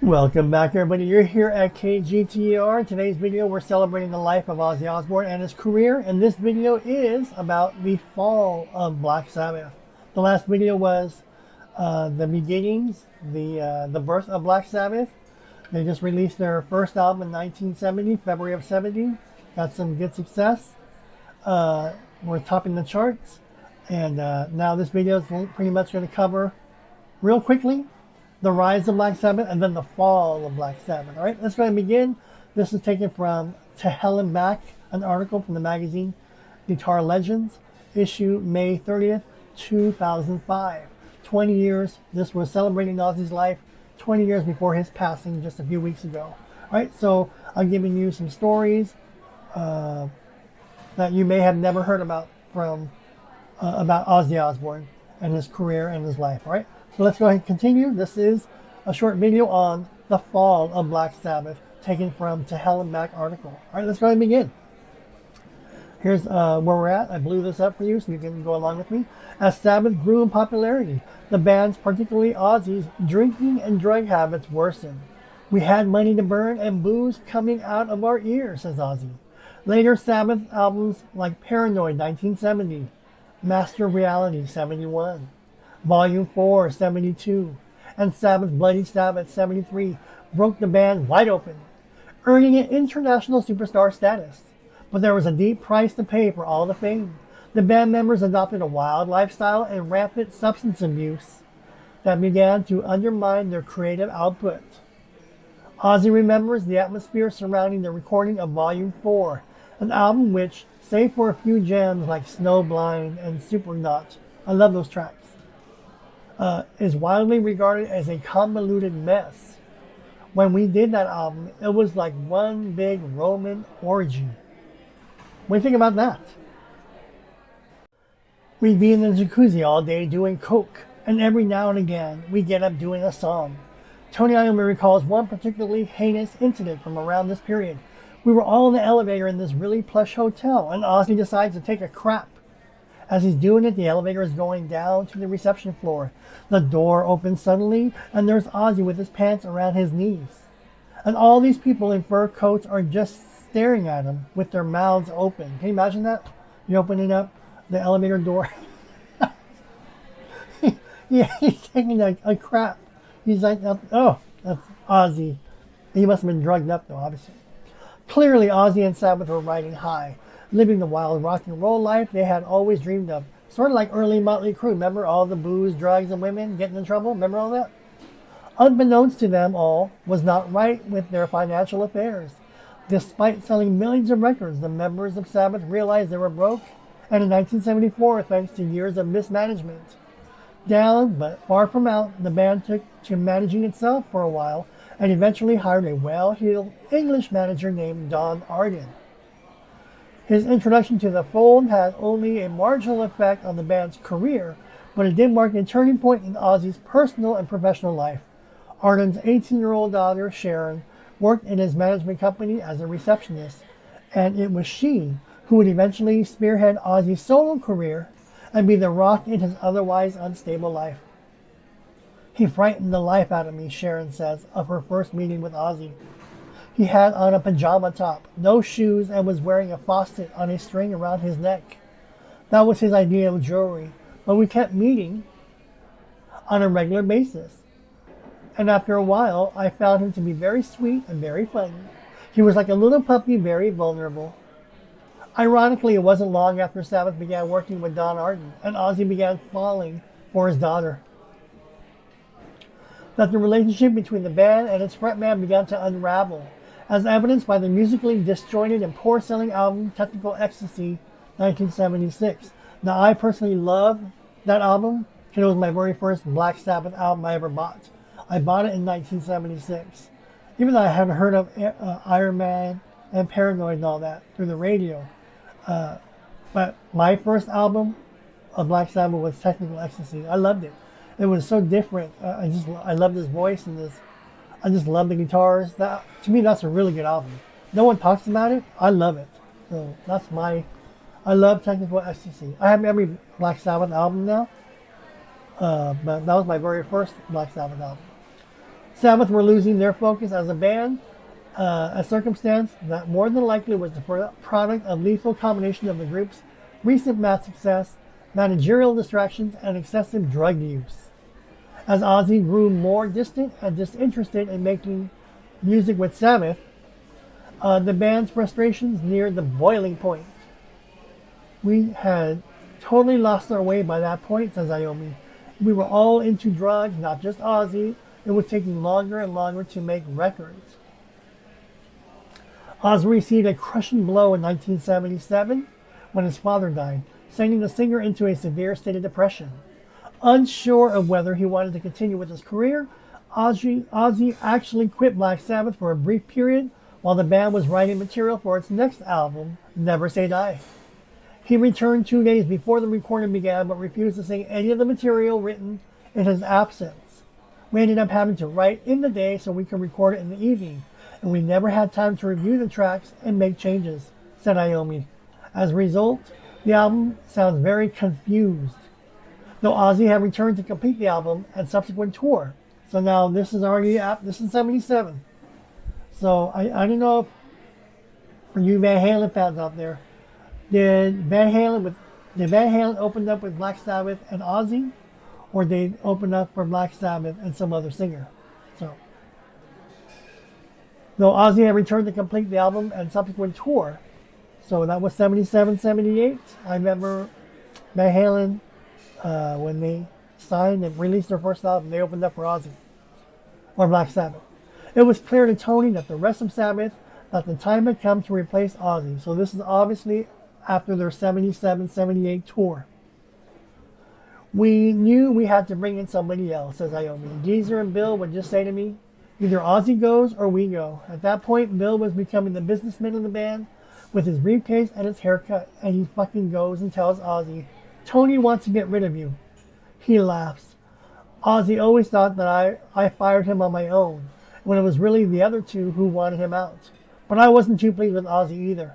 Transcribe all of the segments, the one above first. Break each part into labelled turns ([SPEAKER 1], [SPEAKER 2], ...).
[SPEAKER 1] Welcome back, everybody. You're here at KGTR. Today's video, we're celebrating the life of Ozzy Osbourne and his career, and this video is about the fall of Black Sabbath. The last video was the beginnings, the birth of Black Sabbath. They just released their first album in 1970, February of 70. Got some good success. We're topping the charts, and now this video is pretty much going to cover real quickly the rise of Black Sabbath and then the fall of Black Sabbath. All right, let's go ahead and begin. This is taken from To Hell and Back, an article from the magazine Guitar Legends, issue May 30th, 2005. 20 years, this was celebrating Ozzy's life 20 years before his passing just a few weeks ago. All right, so I'm giving you some stories that you may have never heard about about Ozzy Osbourne and his career and his life. All right, so let's go ahead and continue. This is a short video on the fall of Black Sabbath, taken from To Hell and Back article. All right, let's go ahead and begin. Here's where we're at. I blew this up for you so you can go along with me. As Sabbath grew in popularity, the band's, particularly Ozzy's, drinking and drug habits worsened. We had money to burn and booze coming out of our ears, says Ozzy. Later Sabbath albums like Paranoid, 1970, Master of Reality, 71, Volume 4, 72, and Sabbath Bloody Sabbath, 73, broke the band wide open, earning it international superstar status. But there was a deep price to pay for all the fame. The band members adopted a wild lifestyle and rampant substance abuse that began to undermine their creative output. Ozzy remembers the atmosphere surrounding the recording of Volume 4, an album which, save for a few gems like Snowblind and Supernaut, I love those tracks, is widely regarded as a convoluted mess. When we did that album, it was like one big Roman orgy. What do you think about that? We'd be in the jacuzzi all day doing coke, and every now and again, we'd get up doing a song. Tony Iommi recalls one particularly heinous incident from around this period. We were all in the elevator in this really plush hotel, and Ozzy decides to take a crap. As he's doing it, the elevator is going down to the reception floor. The door opens suddenly, and there's Ozzy with his pants around his knees. And all these people in fur coats are just staring at him with their mouths open. Can you imagine that? You're opening up the elevator door. Yeah, he's taking a crap. He's like, oh, that's Ozzy. He must have been drugged up, though, obviously. Clearly, Ozzy and Sabbath were riding high, living the wild rock and roll life they had always dreamed of. Sort of like early Motley Crue. Remember all the booze, drugs, and women getting in trouble? Remember all that? Unbeknownst to them all was not right with their financial affairs. Despite selling millions of records, the members of Sabbath realized they were broke, and in 1974, thanks to years of mismanagement. Down, but far from out, the band took to managing itself for a while, and eventually hired a well-heeled English manager named Don Arden. His introduction to the fold had only a marginal effect on the band's career, but it did mark a turning point in Ozzy's personal and professional life. Arden's 18-year-old daughter, Sharon, worked in his management company as a receptionist, and it was she who would eventually spearhead Ozzy's solo career and be the rock in his otherwise unstable life. He frightened the life out of me, Sharon says, of her first meeting with Ozzy. He had on a pajama top, no shoes, and was wearing a faucet on a string around his neck. That was his idea of jewelry, but we kept meeting on a regular basis. And after a while, I found him to be very sweet and very funny. He was like a little puppy, very vulnerable. Ironically, it wasn't long after Sabbath began working with Don Arden, and Ozzy began falling for his daughter, that the relationship between the band and its frontman began to unravel, as evidenced by the musically disjointed and poor-selling album Technical Ecstasy, 1976. Now, I personally love that album because it was my very first Black Sabbath album I ever bought. I bought it in 1976. Even though I hadn't heard of Iron Man and Paranoid and all that through the radio. But my first album of Black Sabbath was Technical Ecstasy. I loved it. It was so different. I loved his voice and I just love the guitars. To me, that's a really good album. No one talks about it. I love it. So I love Technical Ecstasy. I have every Black Sabbath album now. But that was my very first Black Sabbath album. Sabbath were losing their focus as a band, a circumstance that more than likely was the product of lethal combination of the group's recent mass success, managerial distractions, and excessive drug use. As Ozzy grew more distant and disinterested in making music with Sabbath, the band's frustrations neared the boiling point. We had totally lost our way by that point, says Iommi. We were all into drugs, not just Ozzy. It was taking longer and longer to make records. Ozzy received a crushing blow in 1977 when his father died, sending the singer into a severe state of depression. Unsure of whether he wanted to continue with his career, Ozzy actually quit Black Sabbath for a brief period while the band was writing material for its next album, Never Say Die. He returned 2 days before the recording began, but refused to sing any of the material written in his absence. We ended up having to write in the day so we could record it in the evening, and we never had time to review the tracks and make changes, said Iommi. As a result, the album sounds very confused. Though Ozzy had returned to complete the album and subsequent tour. So now this is already up, this is 77. So I don't know if, for you Van Halen fans out there, did Van Halen open up with Black Sabbath and Ozzy, or they opened up for Black Sabbath and some other singer? So, though Ozzy had returned to complete the album and subsequent tour, so that was 77, 78. I remember Van Halen, when they signed and released their first album, they opened up for Ozzy, or Black Sabbath. It was clear to Tony that the rest of Sabbath that the time had come to replace Ozzy. So this is obviously after their 77, 78 tour. We knew we had to bring in somebody else, says Iommi. Geezer and Bill would just say to me, either Ozzy goes or we go. At that point, Bill was becoming the businessman of the band with his briefcase and his haircut, and he fucking goes and tells Ozzy, Tony wants to get rid of you. He laughs. Ozzy always thought that I fired him on my own, when it was really the other two who wanted him out. But I wasn't too pleased with Ozzy either.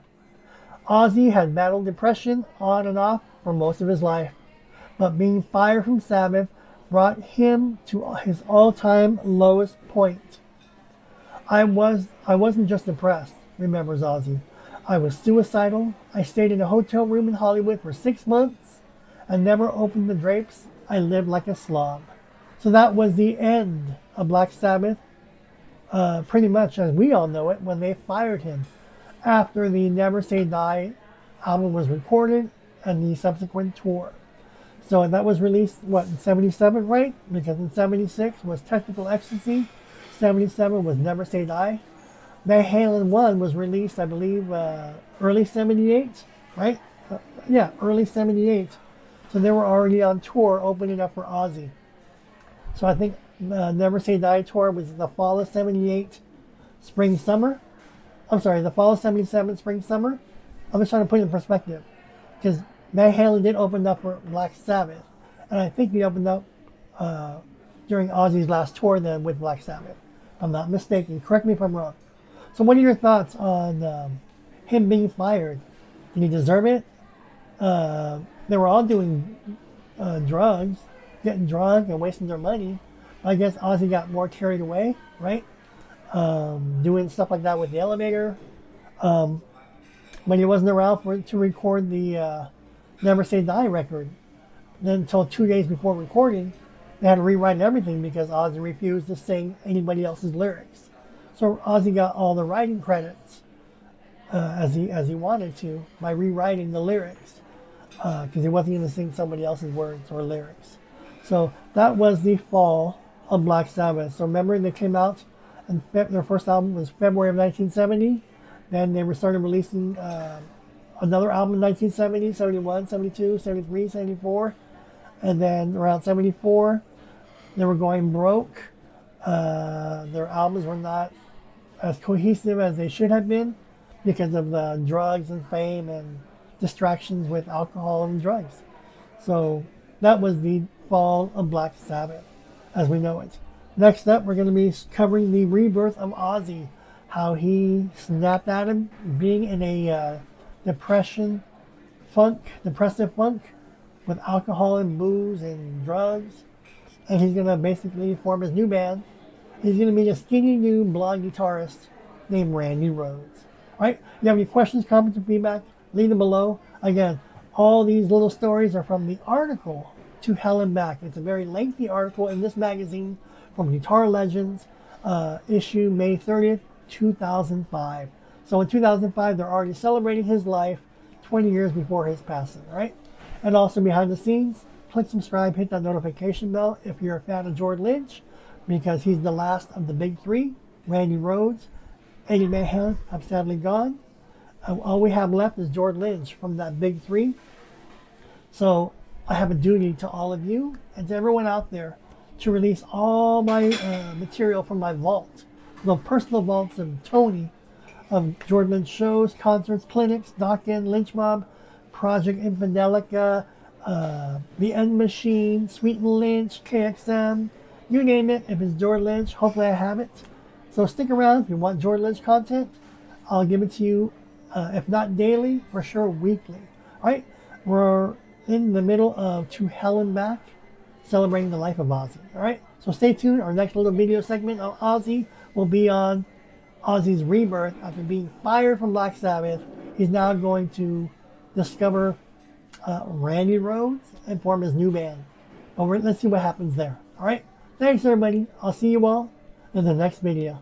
[SPEAKER 1] Ozzy had battled depression on and off for most of his life, but being fired from Sabbath brought him to his all-time lowest point. I wasn't just depressed, remembers Ozzy. I was suicidal. I stayed in a hotel room in Hollywood for 6 months and never opened the drapes. I lived like a slob. So that was the end of Black Sabbath, pretty much as we all know it, when they fired him after the Never Say Die album was recorded and the subsequent tour. So that was released, in 77, right? Because in 76 was Technical Ecstasy, 77 was Never Say Die. Van Halen 1 was released, I believe, early 78, right? Early 78. So they were already on tour opening up for Ozzy. So I think Never Say Die tour was the fall of 78, spring, summer. I'm sorry, the fall of 77, spring, summer. I'm just trying to put it in perspective. Because Van Halen did open up for Black Sabbath. And I think he opened up during Ozzy's last tour then with Black Sabbath. If I'm not mistaken. Correct me if I'm wrong. So what are your thoughts on him being fired? Did he deserve it? They were all doing drugs, getting drunk and wasting their money. I guess Ozzy got more carried away, right? Doing stuff like that with the elevator. When he wasn't around to record the Never Say Die record. Then until 2 days before recording, they had to rewrite everything because Ozzy refused to sing anybody else's lyrics. So Ozzy got all the writing credits as he wanted to by rewriting the lyrics because he wasn't going to sing somebody else's words or lyrics. So that was the fall of Black Sabbath. So remember, they came out, and their first album was February of 1970. Then they started releasing another album in 1970, 71, 72, 73, 74. And then around 74, they were going broke. Their albums were not as cohesive as they should have been because of the drugs and fame and distractions with alcohol and drugs. So that was the fall of Black Sabbath as we know it. Next up, we're going to be covering the rebirth of Ozzy, how he snapped at him, being in a depressive funk with alcohol and booze and drugs. And he's going to basically form his new band He's going to meet a skinny new blonde guitarist named Randy Rhoads. All right, if you have any questions, comments, or feedback, leave them below. Again, all these little stories are from the article To Hell and Back. It's a very lengthy article in this magazine from Guitar Legends, issue May 30th, 2005. So in 2005, they're already celebrating his life 20 years before his passing, all right? And also behind the scenes, click subscribe, hit that notification bell if you're a fan of George Lynch, because he's the last of the big three. Randy Rhoads, Eddie Mayhem have sadly gone. All we have left is George Lynch from that big three. So I have a duty to all of you and to everyone out there to release all my material from my vault, the personal vaults of Tony, of George Lynch shows, concerts, clinics, Dock-In, Lynch Mob, Project Infidelica, The End Machine, Sweet and Lynch, KXM, you name it. If it's George Lynch, hopefully I have it. So stick around if you want George Lynch content. I'll give it to you, if not daily, for sure weekly. All right, we're in the middle of To Hell and Back, celebrating the life of Ozzy. All right, so stay tuned. Our next little video segment of Ozzy will be on Ozzy's rebirth. After being fired from Black Sabbath, he's now going to discover Randy Rhoads and form his new band. But let's see what happens there. All right, thanks everybody. I'll see you all in the next video.